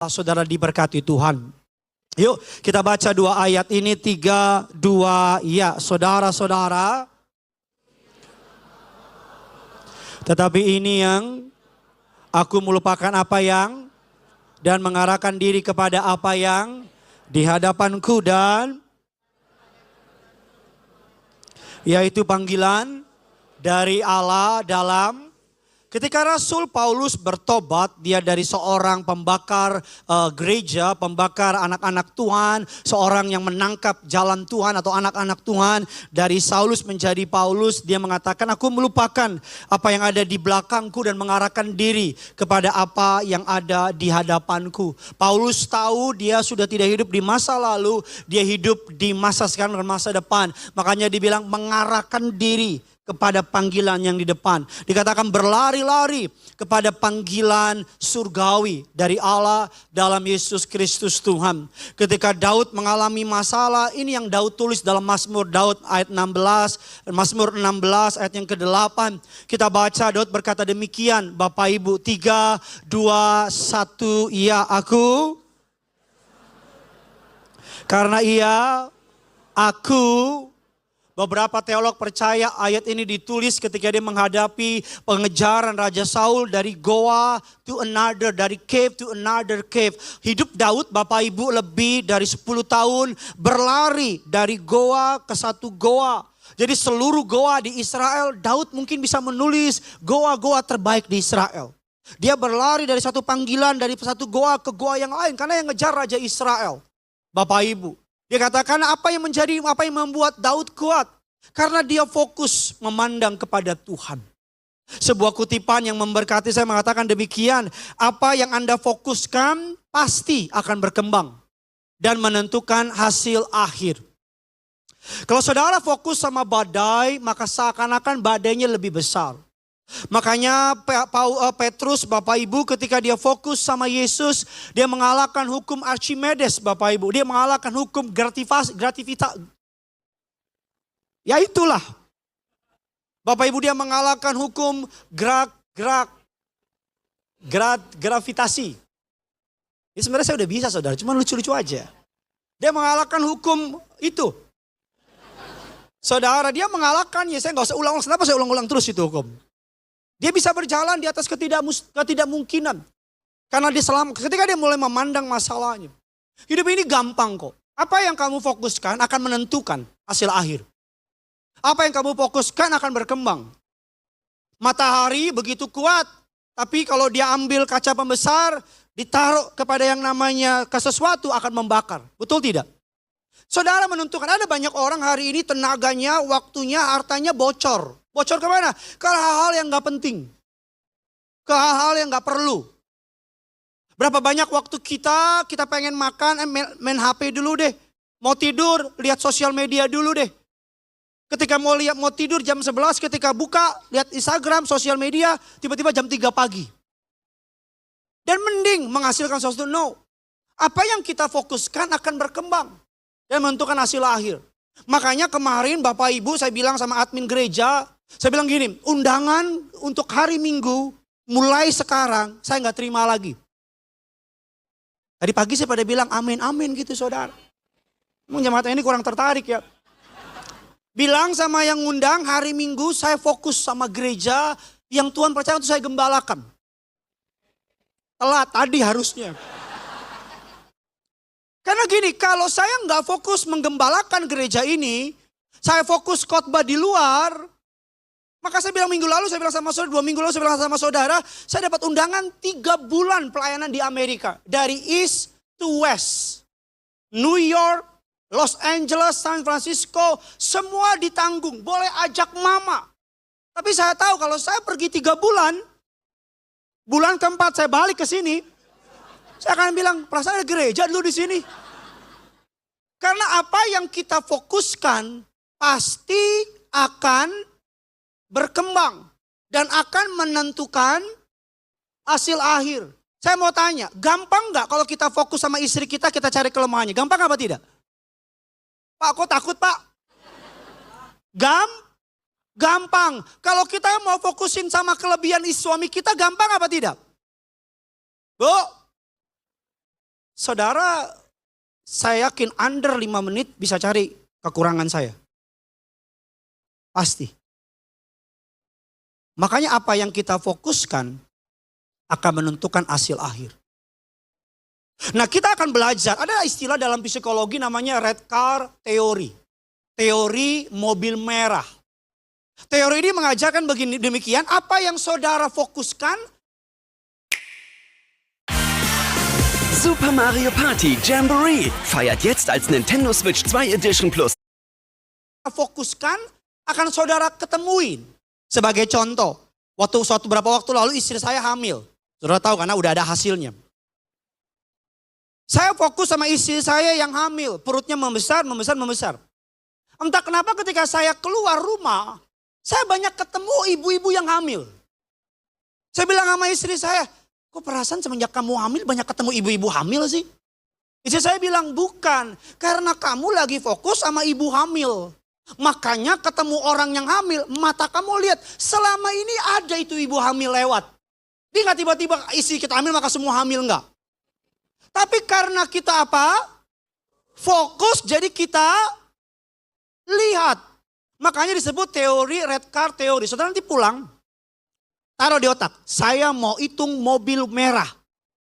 Saudara diberkati Tuhan. Yuk kita baca dua ayat ini, 3, 2, ya. Saudara-saudara, tetapi ini yang aku melupakan apa yang dan mengarahkan diri kepada apa yang di hadapanku, dan yaitu panggilan dari Allah dalam. Ketika Rasul Paulus bertobat, dia dari seorang pembakar gereja, pembakar anak-anak Tuhan, seorang yang menangkap jalan Tuhan atau anak-anak Tuhan. Dari Saulus menjadi Paulus, dia mengatakan, aku melupakan apa yang ada di belakangku dan mengarahkan diri kepada apa yang ada di hadapanku. Paulus tahu dia sudah tidak hidup di masa lalu, dia hidup di masa sekarang dan masa depan. Makanya dibilang mengarahkan diri kepada panggilan yang di depan. Dikatakan berlari-lari kepada panggilan surgawi dari Allah dalam Yesus Kristus Tuhan. Ketika Daud mengalami masalah, ini yang Daud tulis dalam Mazmur Daud ayat 16, Mazmur 16 ayat yang ke-8. Kita baca, Daud berkata demikian, Bapak Ibu, 3, 2, 1, ya aku. Karena aku. Beberapa teolog percaya ayat ini ditulis ketika dia menghadapi pengejaran Raja Saul dari goa to another, dari cave to another cave. Hidup Daud, Bapak Ibu, lebih dari 10 tahun berlari dari goa ke satu goa. Jadi seluruh goa di Israel, Daud mungkin bisa menulis goa-goa terbaik di Israel. Dia berlari dari satu panggilan, dari satu goa ke goa yang lain karena yang ngejar Raja Israel. Bapak Ibu. Dia katakan apa yang membuat Daud kuat? Karena dia fokus memandang kepada Tuhan. Sebuah kutipan yang memberkati saya mengatakan demikian. Apa yang Anda fokuskan pasti akan berkembang dan menentukan hasil akhir. Kalau saudara fokus sama badai, maka seakan-akan badainya lebih besar. Makanya Petrus, Bapak Ibu, ketika dia fokus sama Yesus, dia mengalahkan hukum Archimedes, Bapak Ibu. Dia mengalahkan hukum grativitas. Ya itulah. Bapak Ibu, dia mengalahkan hukum gravitasi. Ya sebenarnya saya udah bisa, saudara, cuma lucu-lucu aja. Dia mengalahkan hukum itu. Saudara, dia mengalahkan, ya saya nggak usah ulang-ulang. Kenapa saya ulang-ulang terus itu hukum? Dia bisa berjalan di atas ketidakmungkinan. Karena dia ketika dia mulai memandang masalahnya. Hidup ini gampang kok. Apa yang kamu fokuskan akan menentukan hasil akhir. Apa yang kamu fokuskan akan berkembang. Matahari begitu kuat. Tapi kalau dia ambil kaca pembesar, ditaruh kepada yang namanya ke sesuatu akan membakar. Betul tidak? Saudara menentukan, ada banyak orang hari ini tenaganya, waktunya, hartanya bocor. Bocor kemana? Ke hal-hal yang gak penting. Ke hal-hal yang gak perlu. Berapa banyak waktu kita pengen makan, main HP dulu deh. Mau tidur, lihat sosial media dulu deh. Ketika mau tidur jam 11, ketika buka, lihat Instagram, sosial media, tiba-tiba jam 3 pagi. Dan mending menghasilkan sesuatu, no. Apa yang kita fokuskan akan berkembang. Dan menentukan hasil akhir. Makanya kemarin Bapak Ibu saya bilang sama admin gereja, saya bilang gini, undangan untuk hari Minggu mulai sekarang saya nggak terima lagi. Tadi pagi saya pada bilang amin amin gitu saudara. Mungkin jemaat ini kurang tertarik ya. Bilang sama yang undang hari Minggu saya fokus sama gereja yang Tuhan percaya untuk saya gembalakan. Telat tadi harusnya. Karena gini, kalau saya nggak fokus menggembalakan gereja ini, saya fokus khotbah di luar, maka saya bilang minggu lalu, saya bilang sama saudara, 2 minggu lalu saya bilang sama saudara, saya dapat undangan 3 bulan pelayanan di Amerika. Dari East to West. New York, Los Angeles, San Francisco, semua ditanggung. Boleh ajak mama. Tapi saya tahu kalau saya pergi 3 bulan, bulan keempat saya balik ke sini, saya akan bilang, perasaan ada gereja dulu di sini. Karena apa yang kita fokuskan pasti akan berkembang. Dan akan menentukan hasil akhir. Saya mau tanya, gampang gak kalau kita fokus sama istri kita cari kelemahannya? Gampang apa tidak? Pak, kok takut Pak? Gampang. Kalau kita mau fokusin sama kelebihan suami kita, gampang apa tidak? Bu? Saudara, saya yakin under 5 menit bisa cari kekurangan saya. Pasti. Makanya apa yang kita fokuskan akan menentukan hasil akhir. Nah, kita akan belajar, ada istilah dalam psikologi namanya red car theory. Teori mobil merah. Teori ini mengajarkan begini, demikian, apa yang saudara fokuskan. Super Mario Party Jamboree feiert jetzt als Nintendo Switch 2 Edition Plus. Fokuskan akan saudara ketemuin. Sebagai contoh, beberapa waktu lalu istri saya hamil. Saudara tahu karena udah ada hasilnya. Saya fokus sama istri saya yang hamil, perutnya membesar. Entah kenapa ketika saya keluar rumah, saya banyak ketemu ibu-ibu yang hamil. Saya bilang sama istri saya, kok perasaan semenjak kamu hamil banyak ketemu ibu-ibu hamil sih? Istri saya bilang, bukan, karena kamu lagi fokus sama ibu hamil. Makanya ketemu orang yang hamil, mata kamu lihat, selama ini ada itu ibu hamil lewat. Dia nggak tiba-tiba istri kita hamil maka semua hamil, enggak. Tapi karena kita apa? Fokus, jadi kita lihat. Makanya disebut teori red car theory. Saudara nanti pulang, taruh di otak. Saya mau hitung mobil merah.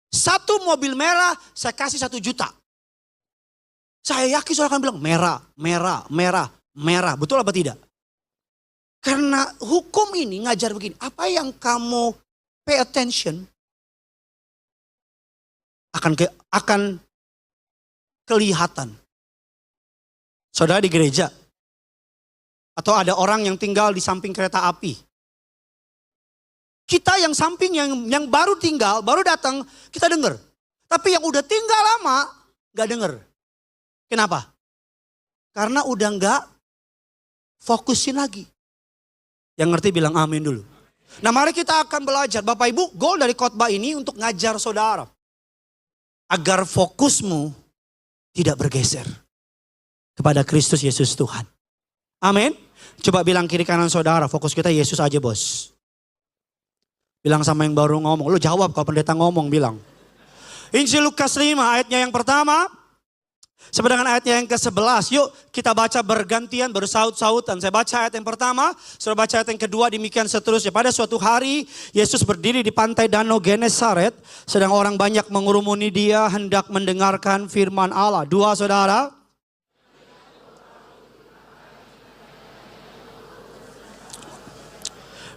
Satu mobil merah saya kasih 1 juta. Saya yakin saudara akan bilang merah. Betul apa tidak? Karena hukum ini ngajar begini. Apa yang kamu pay attention akan kelihatan. Saudara di gereja. Atau ada orang yang tinggal di samping kereta api. Kita yang samping yang baru tinggal, baru datang, kita dengar. Tapi yang udah tinggal lama, gak dengar. Kenapa? Karena udah gak fokusin lagi. Yang ngerti bilang amin dulu. Nah, mari kita akan belajar. Bapak Ibu, goal dari khotbah ini untuk ngajar saudara. Agar fokusmu tidak bergeser kepada Kristus Yesus Tuhan. Amin. Coba bilang kiri kanan saudara, fokus kita Yesus aja bos. Bilang sama yang baru ngomong, lu jawab kalau pendeta ngomong, bilang. Injil Lukas 5 ayatnya yang pertama, sama dengan ayatnya yang ke-11. Yuk kita baca bergantian, bersaut-sautan. Saya baca ayat yang pertama, saudara baca ayat yang kedua, demikian seterusnya. Pada suatu hari Yesus berdiri di pantai Danau Genesaret, sedang orang banyak mengurumuni dia hendak mendengarkan firman Allah. 2 saudara.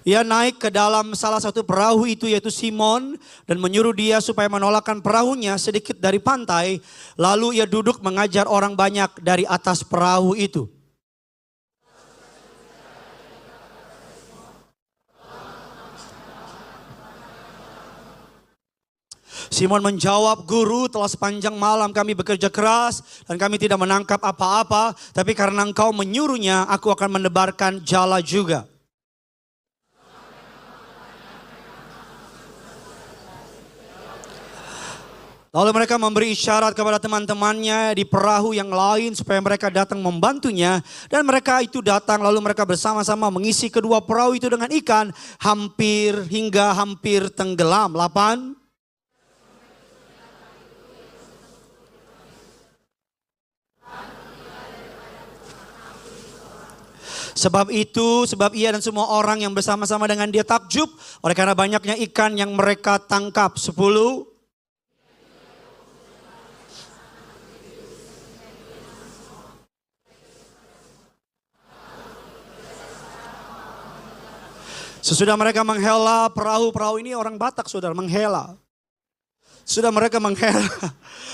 Ia naik ke dalam salah satu perahu itu yaitu Simon dan menyuruh dia supaya menolakkan perahunya sedikit dari pantai. Lalu ia duduk mengajar orang banyak dari atas perahu itu. Simon menjawab, Guru, telah sepanjang malam kami bekerja keras dan kami tidak menangkap apa-apa. Tapi karena engkau menyuruhnya, aku akan menebarkan jala juga. Lalu mereka memberi isyarat kepada teman-temannya di perahu yang lain supaya mereka datang membantunya. Dan mereka itu datang lalu mereka bersama-sama mengisi kedua perahu itu dengan ikan hingga hampir tenggelam. 8. Sebab ia dan semua orang yang bersama-sama dengan dia takjub oleh karena banyaknya ikan yang mereka tangkap. 10. Sesudah mereka menghela perahu ini orang Batak saudara menghela. Sudah mereka menghela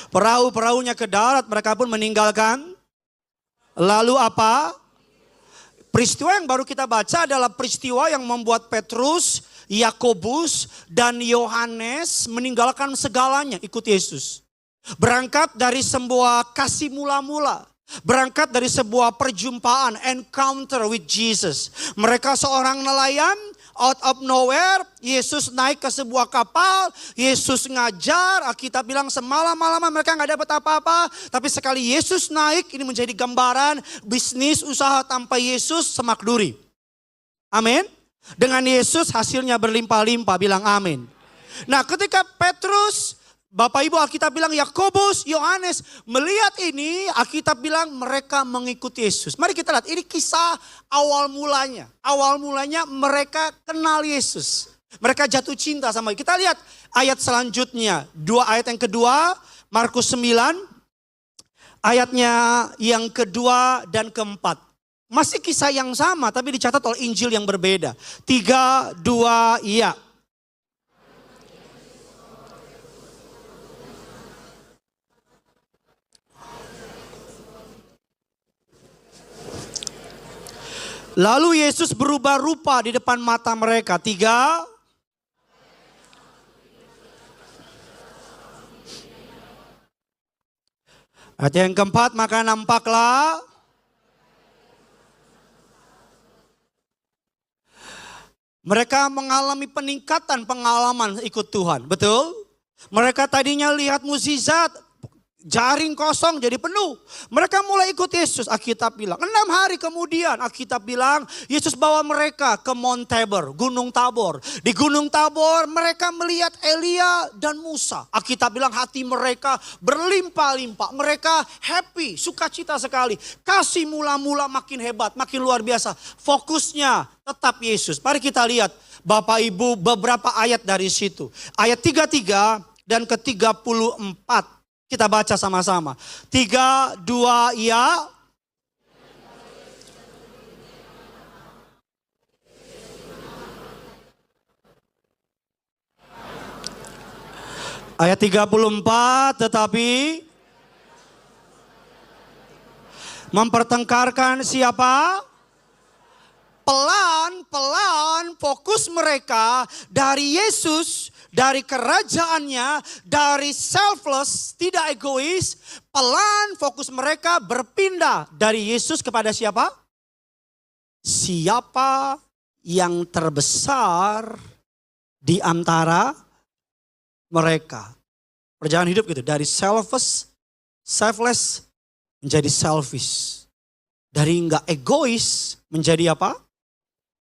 perahunya ke darat, mereka pun meninggalkan. Lalu apa? Peristiwa yang baru kita baca adalah peristiwa yang membuat Petrus, Yakobus dan Yohanes meninggalkan segalanya ikut Yesus. Berangkat dari sebuah kasih mula-mula. Berangkat dari sebuah perjumpaan, encounter with Jesus. Mereka seorang nelayan, out of nowhere, Yesus naik ke sebuah kapal, Yesus ngajar, Alkitab bilang semalam-malaman mereka gak dapat apa-apa. Tapi sekali Yesus naik, ini menjadi gambaran bisnis usaha tanpa Yesus semak duri. Amin. Dengan Yesus hasilnya berlimpah-limpah, bilang amin. Nah ketika Petrus, Bapak Ibu, Alkitab bilang Yakobus, Yohanes melihat ini, Alkitab bilang mereka mengikuti Yesus. Mari kita lihat, ini kisah awal mulanya. Awal mulanya mereka kenal Yesus. Mereka jatuh cinta sama Yesus. Kita lihat ayat selanjutnya. Ayat yang kedua, Markus 9, ayatnya yang kedua dan keempat. Masih kisah yang sama tapi dicatat oleh Injil yang berbeda. 3, 2, iya. Lalu Yesus berubah rupa di depan mata mereka. 3. Ayat yang keempat, maka nampaklah mereka mengalami peningkatan pengalaman ikut Tuhan. Betul? Mereka tadinya lihat mukjizat, jaring kosong jadi penuh. Mereka mulai ikut Yesus. Alkitab bilang 6 hari kemudian Alkitab bilang Yesus bawa mereka ke Mount Tabor, Gunung Tabor. Di Gunung Tabor mereka melihat Elia dan Musa. Alkitab bilang hati mereka berlimpah-limpah. Mereka happy, sukacita sekali. Kasih mula-mula makin hebat, makin luar biasa. Fokusnya tetap Yesus. Mari kita lihat Bapak Ibu beberapa ayat dari situ. Ayat 33 dan ke-34. Kita baca sama-sama. 3, 2, iya. Ayat 34, tetapi mempertengkarkan siapa? Pelan-pelan fokus mereka dari Yesus, dari kerajaannya, dari selfless, tidak egois. Pelan fokus mereka berpindah dari Yesus kepada siapa? Siapa yang terbesar di antara mereka. Perjalanan hidup gitu, dari selfless menjadi selfish. Dari enggak egois menjadi apa?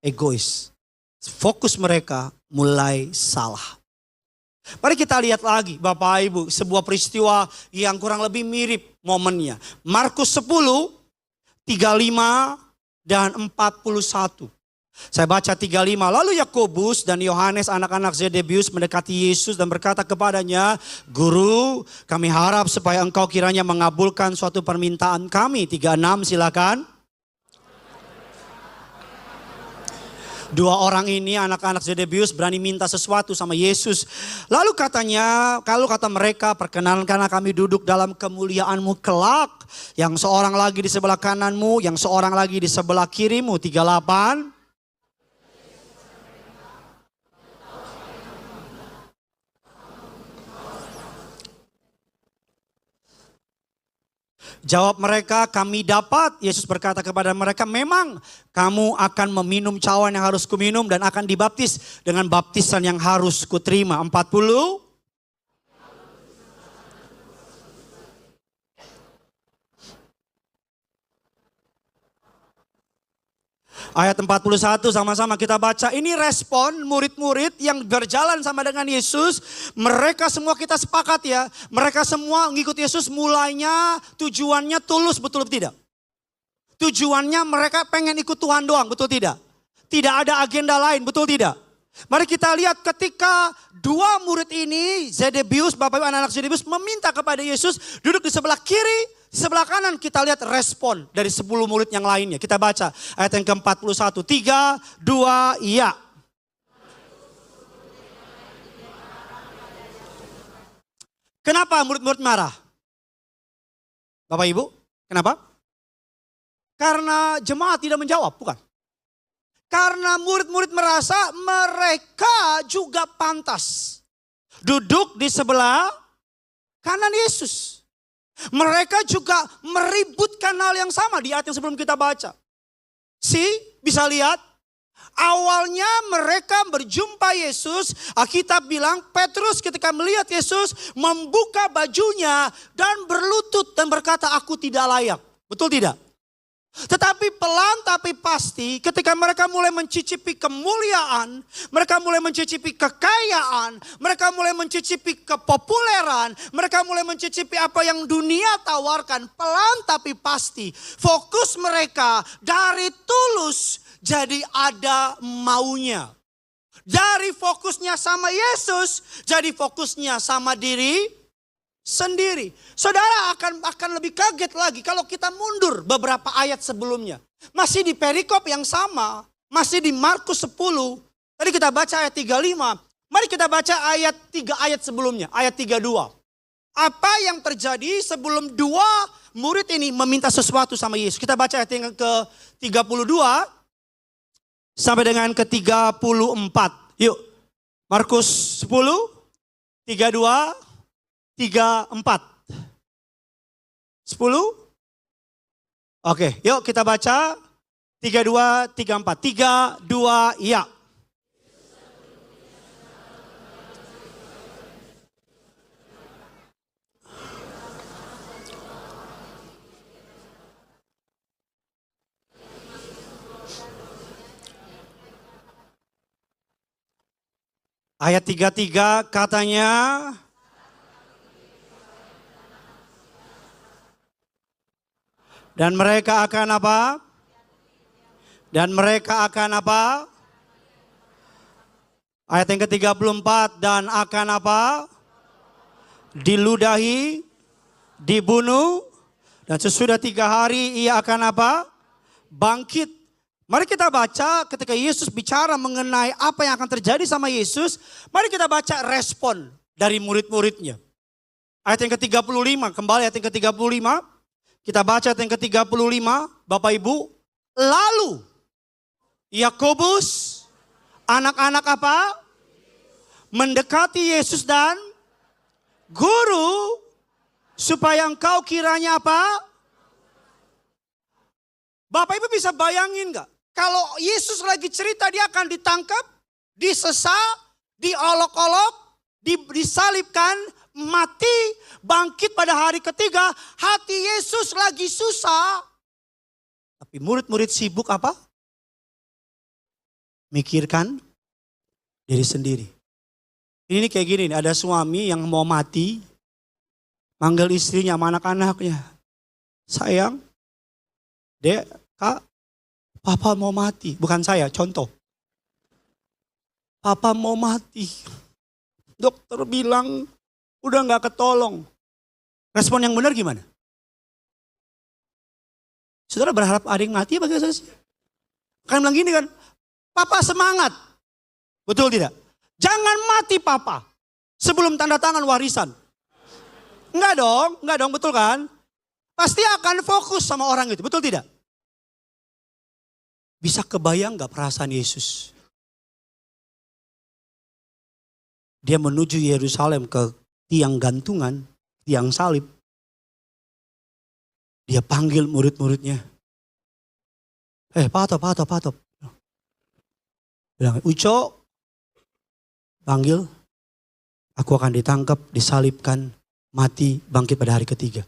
Egois. Fokus mereka mulai salah. Mari kita lihat lagi Bapak Ibu sebuah peristiwa yang kurang lebih mirip momennya. Markus 10, 35 dan 41. Saya baca 35. Lalu Yakobus dan Yohanes anak-anak Zebedeus mendekati Yesus dan berkata kepadanya, Guru, kami harap supaya engkau kiranya mengabulkan suatu permintaan kami. 36 silakan. Dua orang ini anak-anak Zebedeus berani minta sesuatu sama Yesus. Lalu kata mereka, perkenankanlah kami duduk dalam kemuliaan-Mu kelak. Yang seorang lagi di sebelah kananmu, yang seorang lagi di sebelah kirimu. 38. Jawab mereka, kami dapat. Yesus berkata kepada mereka, memang kamu akan meminum cawan yang harus kuminum dan akan dibaptis dengan baptisan yang harus kuterima. 40. Ayat 41 sama-sama kita baca. Ini respon murid-murid yang berjalan sama dengan Yesus. Mereka semua kita sepakat ya. Mereka semua mengikuti Yesus mulainya tujuannya tulus, betul tidak? Tujuannya mereka pengen ikut Tuhan doang, betul tidak? Tidak ada agenda lain, betul tidak? Mari kita lihat ketika dua murid ini, Zebedeus, Bapak Ibu anak-anak Zebedeus meminta kepada Yesus duduk di sebelah kiri. Sebelah kanan kita lihat respon dari 10 murid yang lainnya. Kita baca ayat yang ke-41. 3, 2, iya. Kenapa murid-murid marah? Bapak Ibu, kenapa? Karena jemaat tidak menjawab, bukan? Karena murid-murid merasa mereka juga pantas duduk di sebelah kanan Yesus. Mereka juga meributkan hal yang sama di ayat yang sebelum kita baca. Bisa lihat, awalnya mereka berjumpa Yesus. Alkitab bilang Petrus ketika melihat Yesus membuka bajunya dan berlutut dan berkata, aku tidak layak. Betul tidak? Tetapi pelan tapi pasti ketika mereka mulai mencicipi kemuliaan, mereka mulai mencicipi kekayaan, mereka mulai mencicipi kepopuleran, mereka mulai mencicipi apa yang dunia tawarkan. Pelan tapi pasti fokus mereka dari tulus jadi ada maunya. Dari fokusnya sama Yesus jadi fokusnya sama diri sendiri. Saudara akan lebih kaget lagi kalau kita mundur beberapa ayat sebelumnya. Masih di perikop yang sama, masih di Markus 10. Tadi kita baca ayat 35. Mari kita baca ayat 3 ayat sebelumnya, ayat 32. Apa yang terjadi sebelum dua murid ini meminta sesuatu sama Yesus? Kita baca ayat yang ke-32 sampai dengan ke-34. Yuk, Markus 10, 32, 34. 10. Oke, yuk kita baca 32, 34. 3, 2, ya. Ayat 33 katanya, dan mereka akan apa? Dan mereka akan apa? Ayat yang ke-34, dan akan apa? Diludahi, dibunuh, dan sesudah 3 hari ia akan apa? Bangkit. Mari kita baca ketika Yesus bicara mengenai apa yang akan terjadi sama Yesus. Mari kita baca respon dari murid-muridnya. Ayat yang ke-35, kembali ayat yang ke-35. Kita baca ayat yang ke-35, Bapak Ibu. Lalu Yakobus, anak-anak apa? Mendekati Yesus dan Guru, supaya engkau kiranya apa? Bapak Ibu bisa bayangin gak? Kalau Yesus lagi cerita dia akan ditangkap, disesa, diolok-olok, disalibkan, mati, bangkit pada hari ketiga. Hati Yesus lagi susah. Tapi murid-murid sibuk apa? Mikirkan diri sendiri. Ini kayak gini, ada suami yang mau mati, manggil istrinya sama anak-anaknya. Sayang, Dek, Kak, Papa mau mati. Bukan saya, contoh. Papa mau mati. Dokter bilang udah gak ketolong. Respon yang benar gimana? Saudara berharap ada yang mati apa gak sih? Kan bilang gini kan, Papa semangat. Betul tidak? Jangan mati Papa sebelum tanda tangan warisan. Enggak dong, betul kan? Pasti akan fokus sama orang itu, betul tidak? Bisa kebayang gak perasaan Yesus? Dia menuju Yerusalem ke tiang gantungan, tiang salib. Dia panggil murid-muridnya. Patop. Bilang, Uco, panggil, aku akan ditangkap, disalibkan, mati, bangkit pada hari ketiga.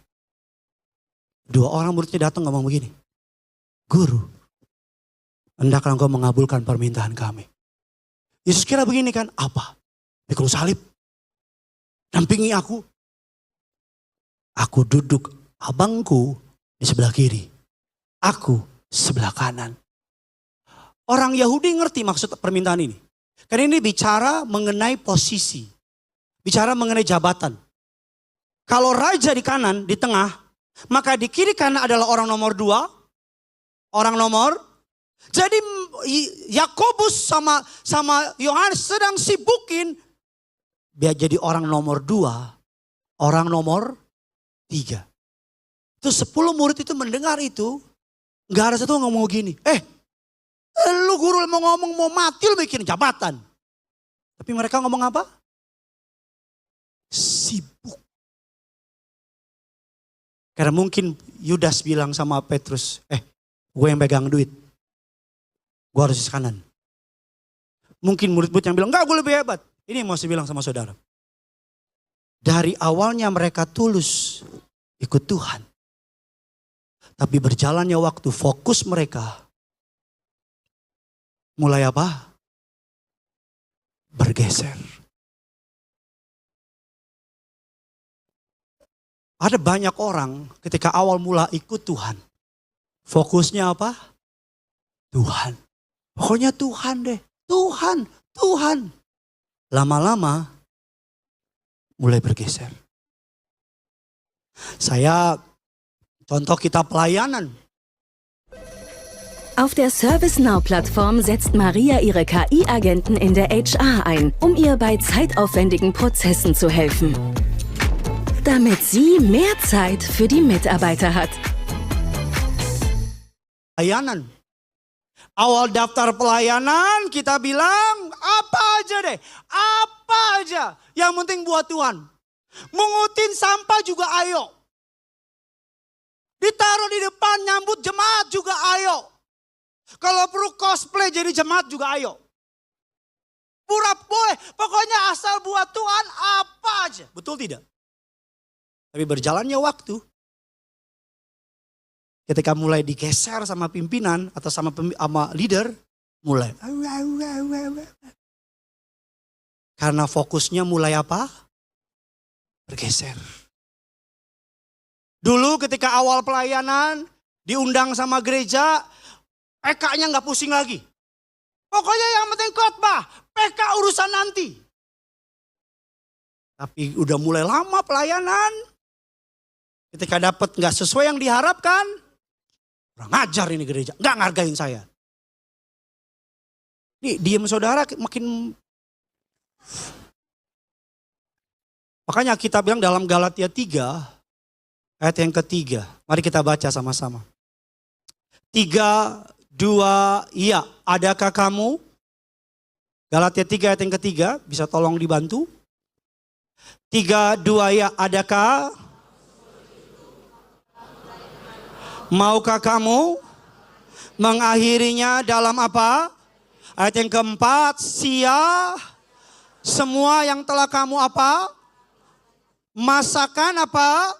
2 orang muridnya datang ngomong begini. Guru, hendaklah engkau mengabulkan permintaan kami. Yesus kira begini kan, apa? Pikul salib, dampingi aku. Aku duduk, abangku di sebelah kiri. Aku sebelah kanan. Orang Yahudi ngerti maksud permintaan ini. Karena ini bicara mengenai posisi. Bicara mengenai jabatan. Kalau raja di kanan, di tengah, maka di kiri kanan adalah orang nomor 2. Orang nomor. Jadi Yakobus sama Yohanes sedang sibukin. Biar jadi orang nomor 2. Orang nomor 3. Itu 10 murid itu mendengar itu. Gak ada satu ngomong gini. Lu guru mau ngomong mau mati lu bikin jabatan. Tapi mereka ngomong apa? Sibuk. Karena mungkin Yudas bilang sama Petrus, gue yang pegang duit. Gue harus di kanan. Mungkin murid-murid yang bilang, enggak gue lebih hebat. Ini yang mau saya bilang sama saudara. Dari awalnya mereka tulus ikut Tuhan. Tapi berjalannya waktu, fokus mereka mulai apa? Bergeser. Ada banyak orang ketika awal mula ikut Tuhan. Fokusnya apa? Tuhan. Pokoknya Tuhan deh. Tuhan, Tuhan. Lama-lama mulai bergeser. Saya contoh kita pelayanan. Auf der ServiceNow-Plattform setzt Maria ihre KI-Agenten in der HR ein, um ihr bei zeitaufwendigen Prozessen zu helfen. Damit sie mehr Zeit für die Mitarbeiter hat. Pelayanan. Awal daftar pelayanan kita bilang apa aja deh. Apa aja. Yang penting buat Tuhan. Mengutin sampah juga ayo. Ditaruh di depan nyambut jemaat juga ayo. Kalau perlu cosplay jadi jemaat juga ayo. Pura boleh. Pokoknya asal buat Tuhan apa aja. Betul tidak? Tapi berjalannya waktu. Ketika mulai digeser sama pimpinan atau sama leader. Mulai. Karena fokusnya mulai apa? Bergeser. Dulu ketika awal pelayanan. Diundang sama gereja. PK-nya gak pusing lagi. Pokoknya yang penting khotbah. PK urusan nanti. Tapi udah mulai lama pelayanan. Ketika dapat gak sesuai yang diharapkan. Kurang ajar ini gereja. Gak ngargain saya. Nih diem saudara makin. Makanya kita bilang dalam Galatia 3. Ayat yang ketiga. Mari kita baca sama-sama. 3, 2, iya. Adakah kamu? Galatia 3 ayat yang ketiga. Bisa tolong dibantu. 3, 2, ya. Adakah? Maukah kamu mengakhirinya dalam apa? Ayat yang keempat. Semua yang telah kamu apa? Masakan apa?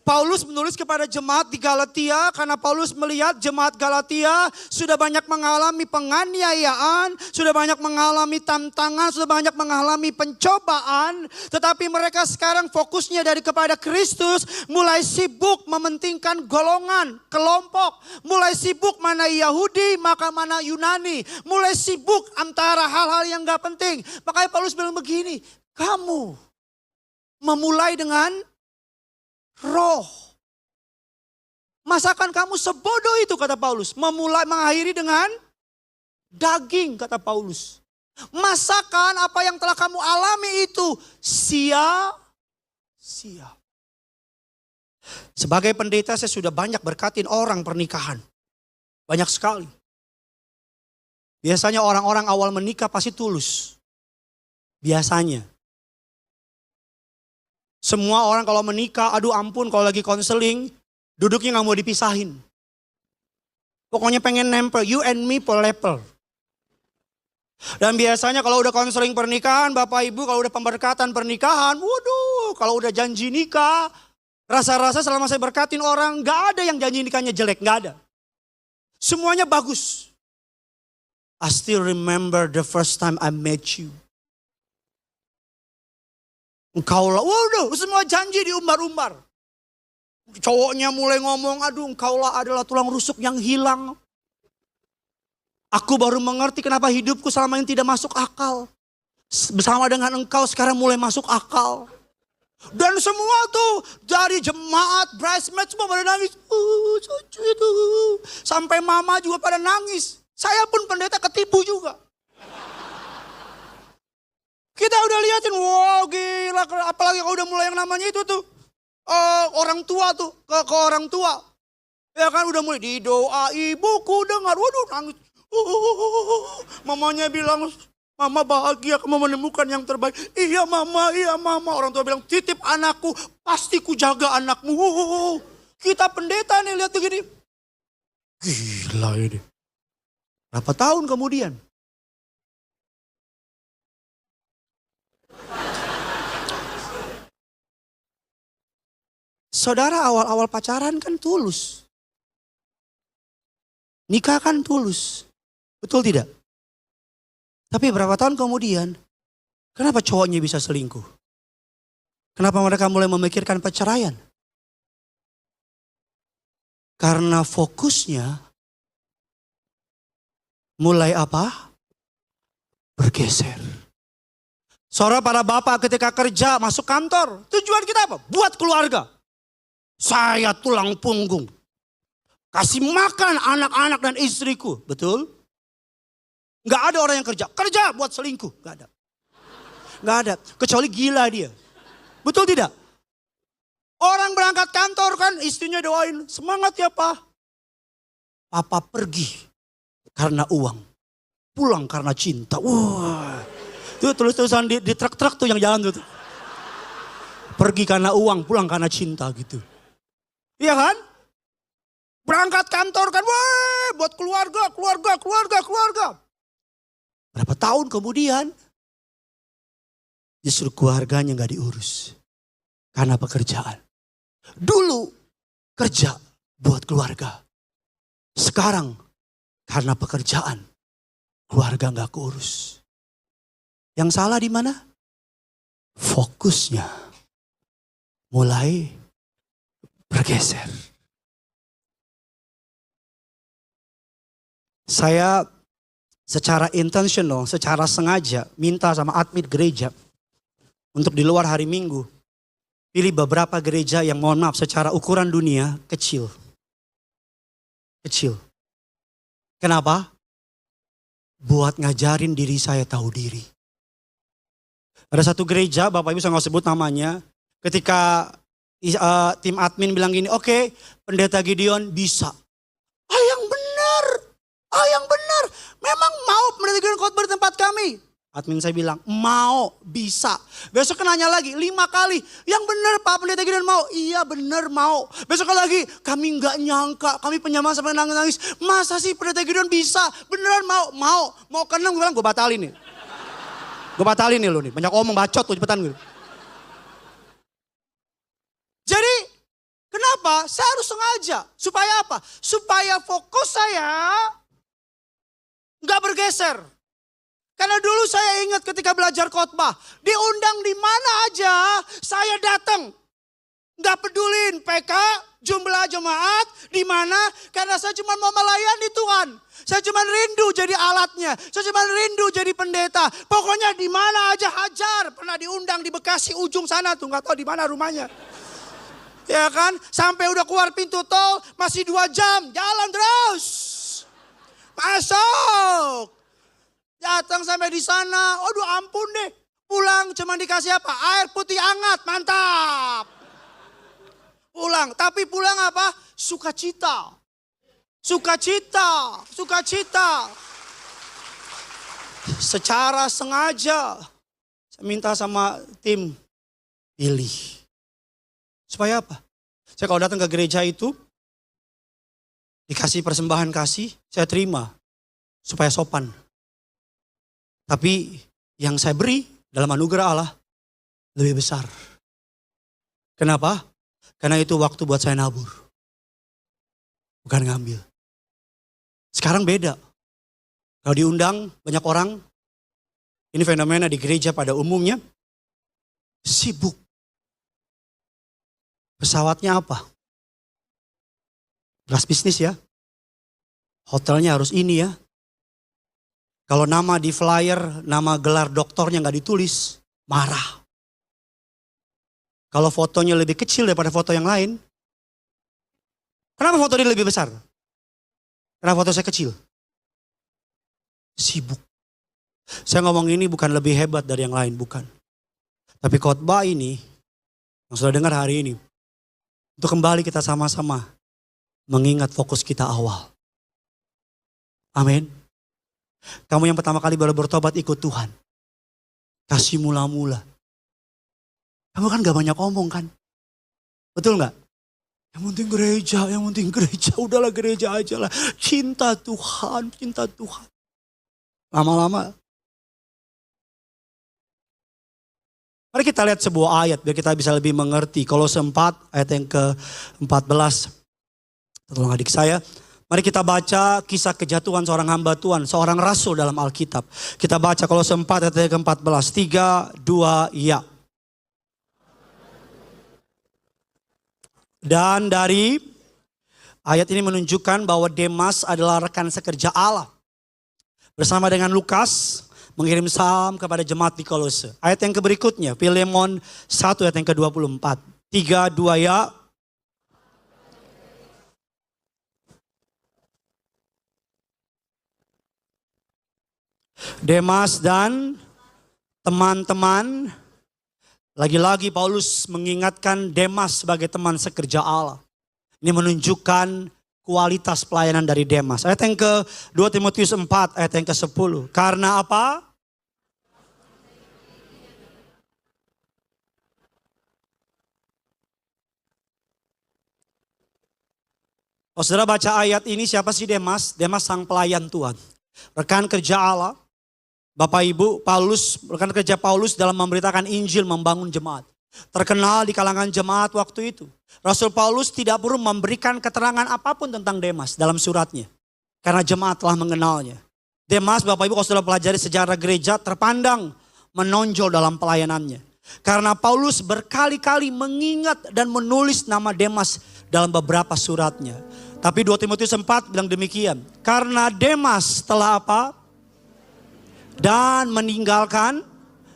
Paulus menulis kepada jemaat di Galatia karena Paulus melihat jemaat Galatia sudah banyak mengalami penganiayaan, sudah banyak mengalami tantangan, sudah banyak mengalami pencobaan. Tetapi mereka sekarang fokusnya dari kepada Kristus, mulai sibuk mementingkan golongan, kelompok. Mulai sibuk mana Yahudi, maka mana Yunani. Mulai sibuk antara hal-hal yang gak penting. Makanya Paulus bilang begini, kamu memulai dengan roh. Masakan kamu sebodoh itu kata Paulus. Mengakhiri dengan daging kata Paulus. Masakan apa yang telah kamu alami itu sia-sia. Sebagai pendeta saya sudah banyak berkatin orang pernikahan. Banyak sekali. Biasanya orang-orang awal menikah pasti tulus. Biasanya. Semua orang kalau menikah, aduh ampun kalau lagi konseling, duduknya gak mau dipisahin. Pokoknya pengen nempel, you and me forever. Dan biasanya kalau udah konseling pernikahan, Bapak Ibu kalau udah pemberkatan pernikahan, waduh kalau udah janji nikah, rasa-rasa selama saya berkatin orang, gak ada yang janji nikahnya jelek, gak ada. Semuanya bagus. I still remember the first time I met you. Engkaulah, waduh semua janji diumbar-umbar. Cowoknya mulai ngomong, aduh engkaulah adalah tulang rusuk yang hilang. Aku baru mengerti kenapa hidupku selama ini tidak masuk akal. Bersama dengan engkau sekarang mulai masuk akal. Dan semua tuh dari jemaat, bridesmaid semua pada nangis. Itu. Sampai mama juga pada nangis. Saya pun pendeta ketipu juga. Kita udah liatin, wow gila, apalagi kalau udah mulai yang namanya itu tuh. Orang tua tuh, ke orang tua. Ya kan udah mulai didoa ibuku dengar, waduh nangis. Mamanya bilang, mama bahagia kamu menemukan yang terbaik. Iya mama. Orang tua bilang, titip anakku, pasti ku jaga anakmu. Kita pendeta nih lihat begini. Gila ini. Berapa tahun kemudian? Saudara awal-awal pacaran kan tulus. Nikah kan tulus. Betul tidak? Tapi berapa tahun kemudian, kenapa cowoknya bisa selingkuh? Kenapa mereka mulai memikirkan perceraian? Karena fokusnya mulai apa? Bergeser. Saudara para bapak ketika kerja masuk kantor, tujuan kita apa? Buat keluarga. Saya tulang punggung. Kasih makan anak-anak dan istriku. Betul? Gak ada orang yang kerja buat selingkuh. Gak ada. Gak ada. Kecuali gila dia. Betul tidak? Orang berangkat kantor kan istrinya doain. Semangat ya Pak. Papa pergi karena uang. Pulang karena cinta. Wah. Itu tulis-tulisan di truk-truk tuh yang jalan tuh. Pergi karena uang, pulang karena cinta gitu. Iya kan? Berangkat kantor kan, wah buat keluarga. Berapa tahun kemudian, justru keluarganya gak diurus. Karena pekerjaan. Dulu kerja buat keluarga. Sekarang karena pekerjaan, keluarga gak keurus. Yang salah di mana? Fokusnya mulai bergeser. Saya secara intentional, secara sengaja minta sama admin gereja untuk di luar hari Minggu pilih beberapa gereja yang mohon maaf secara ukuran dunia kecil. Kecil. Kenapa? Buat ngajarin diri saya tahu diri. Ada satu gereja, Bapak Ibu saya nggak sebut namanya, ketika tim admin bilang gini, oke, Pendeta Gideon bisa. Yang benar. Memang mau Pendeta Gideon khotbah di tempat kami? Admin saya bilang, mau, bisa. Besok nanya lagi, 5 kali. Yang benar Pak Pendeta Gideon mau? Iya benar mau. Besok lagi, kami nggak nyangka, kami penyamaran sampai nangis-nangis. Masa sih Pendeta Gideon bisa? Beneran mau. Mau keenam, gue bilang, gue batalin nih. Gue batalin nih lo nih, banyak omong bacot tuh cepetan gitu. Jadi kenapa? Saya harus sengaja. Supaya apa? Supaya fokus saya gak bergeser. Karena dulu saya ingat ketika belajar khotbah, diundang di mana aja saya datang. Gak pedulin PK, jumlah jemaat, di mana karena saya cuma mau melayani Tuhan. Saya cuma rindu jadi alatnya. Saya cuma rindu jadi pendeta. Pokoknya di mana aja hajar. Pernah diundang di Bekasi ujung sana tuh. Gak tahu di mana rumahnya. Ya kan. Sampai udah keluar pintu tol. Masih 2 jam. Jalan terus. Masuk. Datang sampai di sana. Aduh ampun deh. Pulang cuma dikasih apa? Air putih hangat. Mantap. Pulang. Tapi pulang apa? Sukacita. Sukacita. Secara sengaja saya minta sama tim pilih. Supaya apa? Saya kalau datang ke gereja itu dikasih persembahan kasih, saya terima supaya sopan. Tapi yang saya beri dalam anugerah Allah lebih besar. Kenapa? Karena itu waktu buat saya nabur. Bukan ngambil. Sekarang beda. Kalau diundang banyak orang, ini fenomena di gereja pada umumnya, sibuk. Pesawatnya apa? Kelas bisnis ya. Hotelnya harus ini ya. Kalau nama di flyer, nama gelar doktornya gak ditulis, marah. Kalau fotonya lebih kecil daripada foto yang lain, kenapa foto dia lebih besar? Karena foto saya kecil. Sibuk. Saya ngomong ini bukan lebih hebat dari yang lain, bukan. Tapi khotbah ini, yang sudah dengar hari ini, untuk kembali kita sama-sama mengingat fokus kita awal. Amin. Kamu yang pertama kali baru bertobat ikut Tuhan. Kasih mula-mula. Kamu kan gak banyak omong kan? Betul gak? Yang penting gereja, udahlah gereja aja lah. Cinta Tuhan. Lama-lama. Mari kita lihat sebuah ayat biar kita bisa lebih mengerti. Kolose 4 ayat yang ke-14. Tolong adik saya. Mari kita baca kisah kejatuhan seorang hamba Tuhan, seorang rasul dalam Alkitab. Kita baca Kolose 4 ayat ke-14. 3, 2, ya. Dan dari ayat ini menunjukkan bahwa Demas adalah rekan sekerja Allah. Bersama dengan Lukas mengirim salam kepada jemaat di Kolose. Ayat yang berikutnya, Filemon 1 ayat yang ke-24. 3, 2, ya. Demas dan teman-teman, lagi-lagi Paulus mengingatkan Demas sebagai teman sekerja Allah. Ini menunjukkan kualitas pelayanan dari Demas. Ayat yang ke-2 Timotius 4 ayat yang ke-10. Karena apa? Kalau saudara baca ayat ini, siapa sih Demas? Demas sang pelayan Tuhan. Rekan kerja Allah. Bapak Ibu, Paulus, rekan kerja Paulus dalam memberitakan Injil, membangun jemaat. Terkenal di kalangan jemaat waktu itu. Rasul Paulus tidak perlu memberikan keterangan apapun tentang Demas dalam suratnya. Karena jemaat telah mengenalnya. Demas, Bapak Ibu, kalau sudah pelajari sejarah gereja, terpandang menonjol dalam pelayanannya. Karena Paulus berkali-kali mengingat dan menulis nama Demas dalam beberapa suratnya. Tapi 2 Timotius 4 bilang demikian. Karena Demas telah apa? Dan meninggalkan,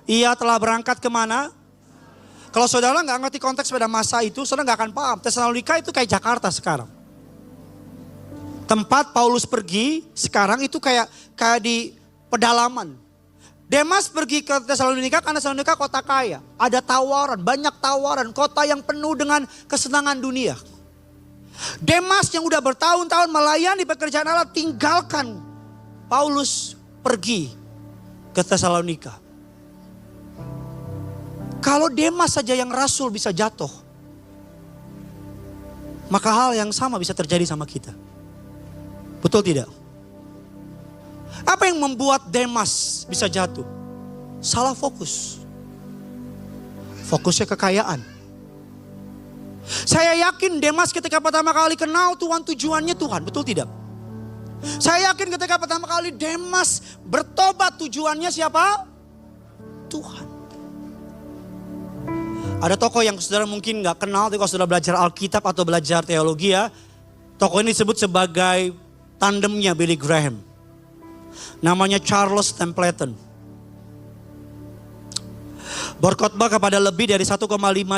ia telah berangkat kemana? Kalau saudara nggak ngerti konteks pada masa itu, saudara nggak akan paham. Tesalonika itu kayak Jakarta sekarang. Tempat Paulus pergi sekarang itu kayak di pedalaman. Demas pergi ke Tesalonika karena Tesalonika kota kaya. Ada tawaran, banyak tawaran, kota yang penuh dengan kesenangan dunia. Demas yang udah bertahun-tahun melayani pekerjaan Allah tinggalkan Paulus pergi ke Tesalonika. Kalau Demas saja yang rasul bisa jatuh, maka hal yang sama bisa terjadi sama kita. Betul tidak? Apa yang membuat Demas bisa jatuh? Salah fokus. Fokusnya kekayaan. Saya yakin Demas ketika pertama kali kenal Tuhan, tujuannya Tuhan. Betul tidak? Saya yakin ketika pertama kali Demas bertobat, tujuannya siapa? Tuhan. Ada tokoh yang saudara mungkin gak kenal, tapi kalau saudara belajar Alkitab atau belajar teologi ya, tokoh ini disebut sebagai tandemnya Billy Graham. Namanya Charles Templeton. Berkhotbah kepada lebih dari 1,5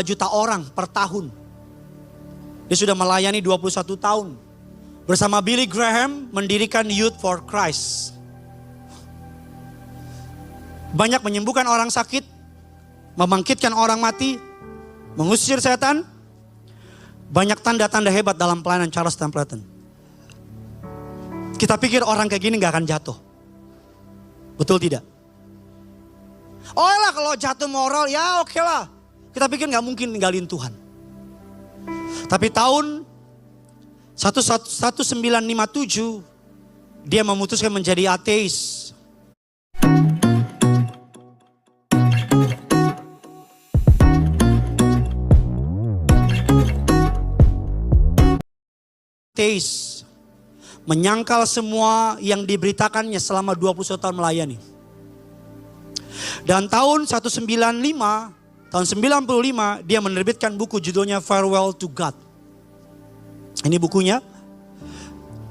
juta orang per tahun. Dia sudah melayani 21 tahun. Bersama Billy Graham mendirikan Youth for Christ. Banyak menyembuhkan orang sakit, membangkitkan orang mati, mengusir setan. Banyak tanda-tanda hebat dalam pelayanan Charles Templeton. Kita pikir orang kayak gini gak akan jatuh. Betul tidak? Oh lah kalau jatuh moral ya oke lah. Kita pikir gak mungkin ninggalin Tuhan. Tapi tahun 1957 dia memutuskan menjadi ateis. Ateis. Menyangkal semua yang diberitakannya selama 21 tahun melayani. Dan tahun 195, tahun 95 dia menerbitkan buku judulnya Farewell to God. Ini bukunya.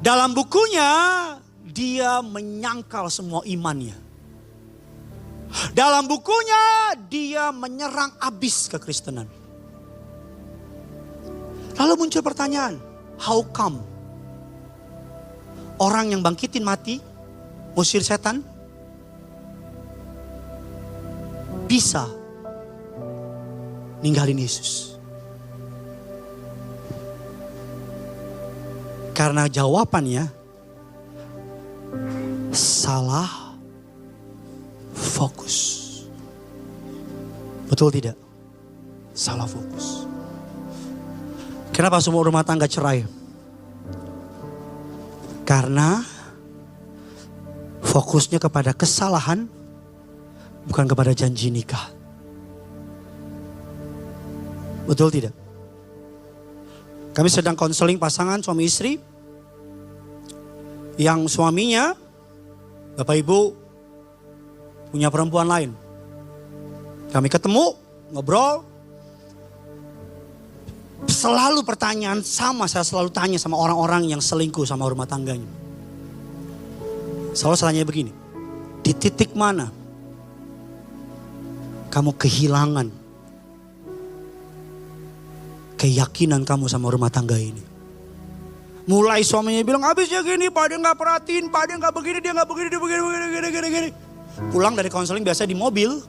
Dalam bukunya dia menyangkal semua imannya. Dalam bukunya dia menyerang abis kekristenan. Lalu muncul pertanyaan, how come? Orang yang bangkitin mati, ngusir setan, bisa ninggalin Yesus. Karena jawabannya salah fokus. Betul tidak? Salah fokus. Kenapa semua rumah tangga cerai? Karena fokusnya kepada kesalahan, bukan kepada janji nikah. Betul tidak? Kami sedang konseling pasangan suami istri. Yang suaminya, Bapak Ibu, punya perempuan lain. Kami ketemu, ngobrol. Selalu pertanyaan sama, saya selalu tanya sama orang-orang yang selingkuh sama rumah tangganya. Selalu saya tanya begini, di titik mana kamu kehilangan keyakinan kamu sama rumah tangga ini? Mulai suaminya bilang, habisnya gini, Pak, dia gak perhatiin, Pak, dia gak begini, dia gak begini, dia begini. Pulang dari konseling biasa di mobil,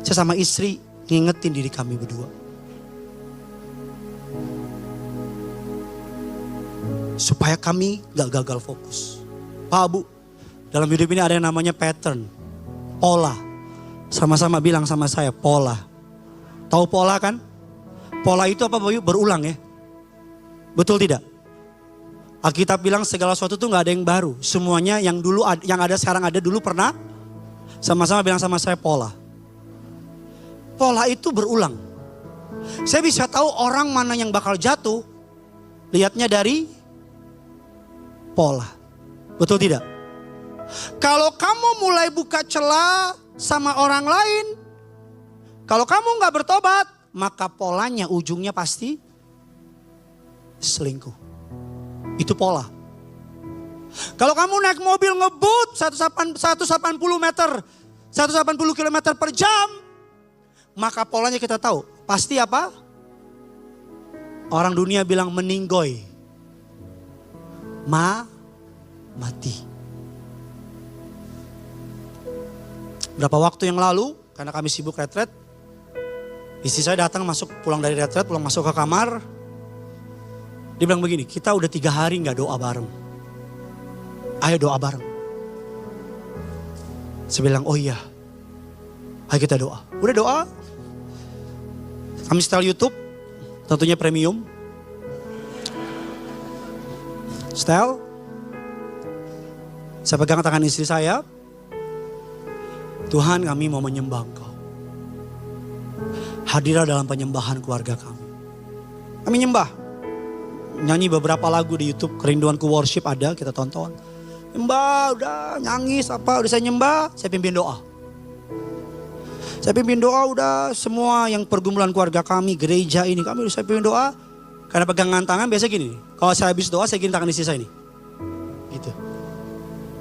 saya sama istri ngingetin diri kami berdua. Supaya kami gak gagal fokus. Pak, Bu, dalam hidup ini ada yang namanya pattern, pola. Sama-sama bilang sama saya, pola. Tahu pola kan? Pola itu apa, Bu? Berulang ya. Betul tidak? Alkitab bilang segala sesuatu tuh gak ada yang baru. Semuanya yang dulu, yang ada sekarang ada, dulu pernah. Sama-sama bilang sama saya, pola. Pola itu berulang. Saya bisa tahu orang mana yang bakal jatuh, lihatnya dari pola. Betul tidak? Kalau kamu mulai buka celah sama orang lain, kalau kamu gak bertobat, maka polanya ujungnya pasti selingkuh. Itu pola. Kalau kamu naik mobil ngebut 180 meter, 180 km per jam, maka polanya kita tahu. Pasti apa? Orang dunia bilang meninggoy. Mati. Berapa waktu yang lalu, karena kami sibuk retret, istri saya datang pulang dari retret, pulang masuk ke kamar. Dia bilang begini, kita udah 3 hari gak doa bareng. Ayo doa bareng. Saya bilang, oh iya. Ayo kita doa. Udah doa. Kami setel YouTube, tentunya premium. Setel. Saya pegang tangan istri saya. Tuhan, kami mau menyembah Engkau. Hadirlah dalam penyembahan keluarga kami. Kami nyembah. Nyanyi beberapa lagu di YouTube, Kerinduanku Worship ada, kita tonton. Nyembah, udah nangis apa, udah saya nyembah, saya pimpin doa. Saya pimpin doa udah semua yang pergumulan keluarga kami, gereja ini, kami udah saya pimpin doa. Karena pegangan tangan biasa gini, kalau saya habis doa saya gini tangan istri saya ini. Gitu.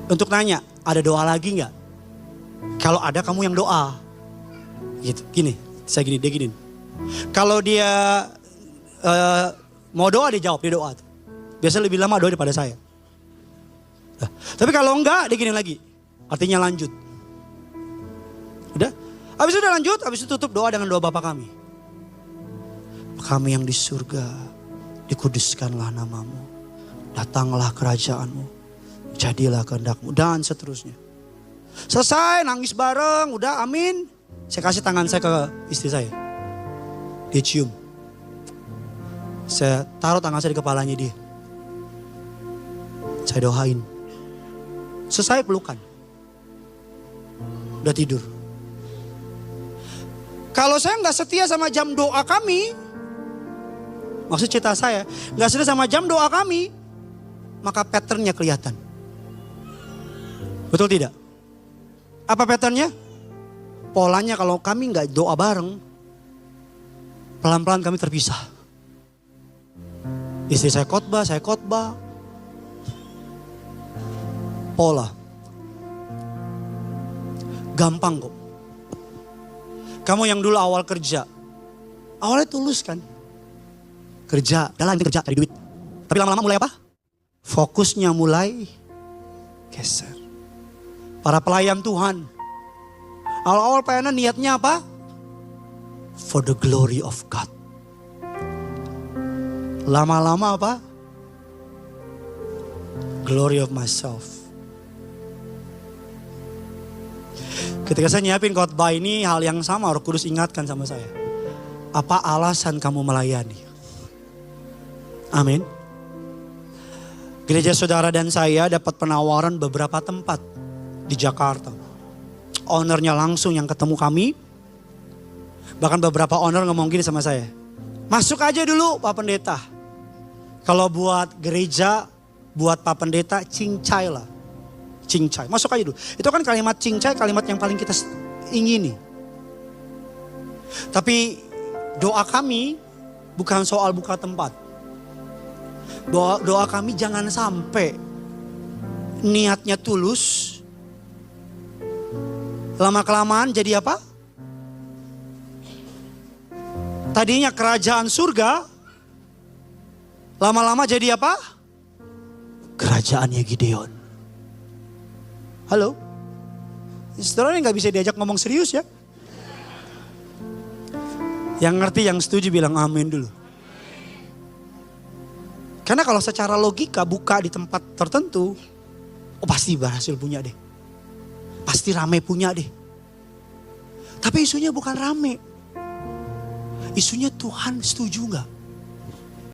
Untuk nanya, ada doa lagi gak? Kalau ada kamu yang doa. Gitu, gini, saya gini, dia gini. Kalau dia mau doa dia jawab, dia doa. Biasanya lebih lama doa daripada saya. Nah, tapi kalau enggak dia gini lagi. Artinya lanjut. Udah? Habis itu udah lanjut, habis itu tutup doa dengan doa Bapa kami. Kami yang di surga, dikuduskanlah namamu. Datanglah kerajaanmu. Jadilah kehendakmu dan seterusnya. Selesai nangis bareng, udah amin. Saya kasih tangan saya ke istri saya. Dia cium. Saya taruh tangan saya di kepalanya dia. Saya doain. Selesai pelukan. Udah tidur. Kalau saya nggak setia sama jam doa kami, maksud cerita saya, nggak setia sama jam doa kami, maka patternnya kelihatan. Betul tidak? Apa patternnya? Polanya kalau kami nggak doa bareng, pelan-pelan kami terpisah. Istri saya khotbah. Pola. Gampang kok. Kamu yang dulu awal kerja, awalnya tulus kan? Kerja, dalam kerja cari duit. Tapi lama-lama mulai apa? Fokusnya mulai geser. Para pelayan Tuhan, awal-awal pelayanan niatnya apa? For the glory of God. Lama-lama apa? Glory of myself. Ketika saya nyiapin khotbah ini, hal yang sama Roh Kudus ingatkan sama saya. Apa alasan kamu melayani? Amin. Gereja saudara dan saya dapat penawaran beberapa tempat di Jakarta. Ownernya langsung yang ketemu kami. Bahkan beberapa owner ngomong gini sama saya. Masuk aja dulu Pak Pendeta. Kalau buat gereja buat Pak Pendeta cincai lah. Cincai, masuk aja dulu. Itu kan kalimat cincai, kalimat yang paling kita ingini. Tapi doa kami bukan soal buka tempat. Doa kami jangan sampai niatnya tulus, lama-kelamaan jadi apa? Tadinya kerajaan surga, lama-lama jadi apa? Kerajaannya Gideon. Halo? Saudara nggak bisa diajak ngomong serius ya? Yang ngerti, yang setuju bilang amin dulu. Karena kalau secara logika buka di tempat tertentu, oh pasti berhasil punya deh. Pasti rame punya deh. Tapi isunya bukan rame. Isunya Tuhan setuju nggak?